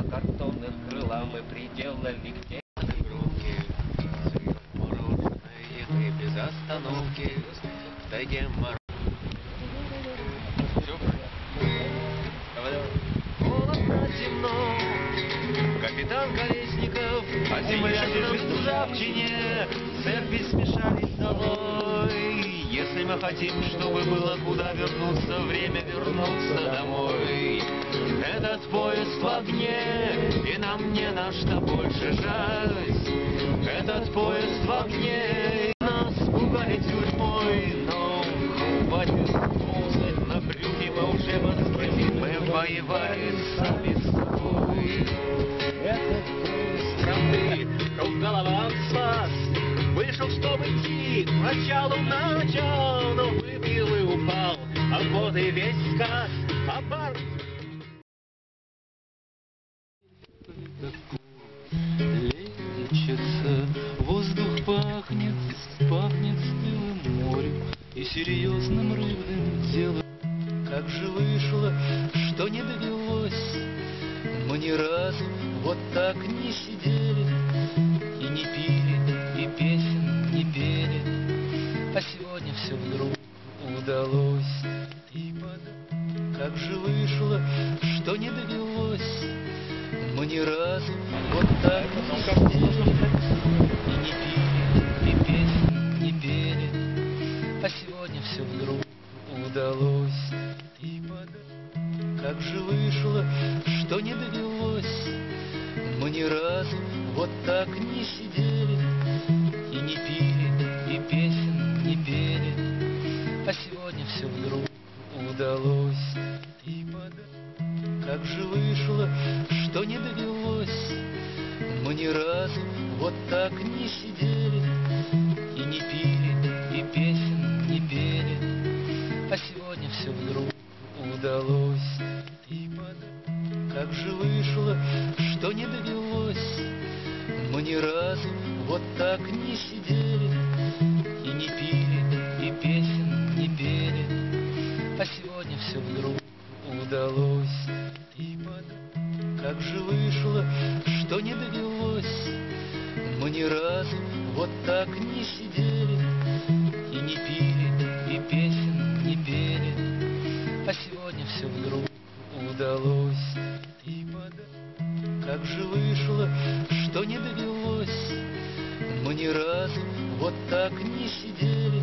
Два картонных крыла мы приделали к тебе. Руки, мороженое мы без остановки в тайге мороз. Холодно, темно, капитан Колесников, а земля лежит в ржавчине, церкви смешались долой. Если мы хотим, чтобы было куда вернуться, время вернуться домой. Этот поезд в огне, и нам не на что больше жать. Этот поезд в огне, и нас пугали тюрьмой, но хватит ползать на брюки, мы уже воскресим, мы воевали сами с собой. Этот поезд правды, круг голова спас, вышел, чтобы идти к началу, но выпил и упал, а вот и весь сказ, а бар... Лечится, воздух пахнет стылым морем и серьезным рыбным делом. Как же вышло, что не довелось, мы ни разу вот так не сидели и не пили, и песен не пели, а сегодня все вдруг удалось. Как же вышло, что не довелось, мы ни разу вот так не сидели и не пили, и песен не пели, а сегодня все вдруг удалось. Как же вышло, что не довелось, мы ни разу вот так не сидели и не пили, и песен не пели, а сегодня все вдруг удалось. Как же вышло, что не довелось, мы ни разу вот так не сидели и не пили, и песен не пели, а сегодня все вдруг удалось. Как же вышло, что не довелось, мы ни разу вот так не сидели и не пили, и песен не пели, а сегодня все вдруг удалось. Как же вышло, что не довелось, мы ни разу вот так не сидели и не пили, и песен не пели, а сегодня все вдруг удалось. Как же вышло, что не довелось, мы ни разу вот так не сидели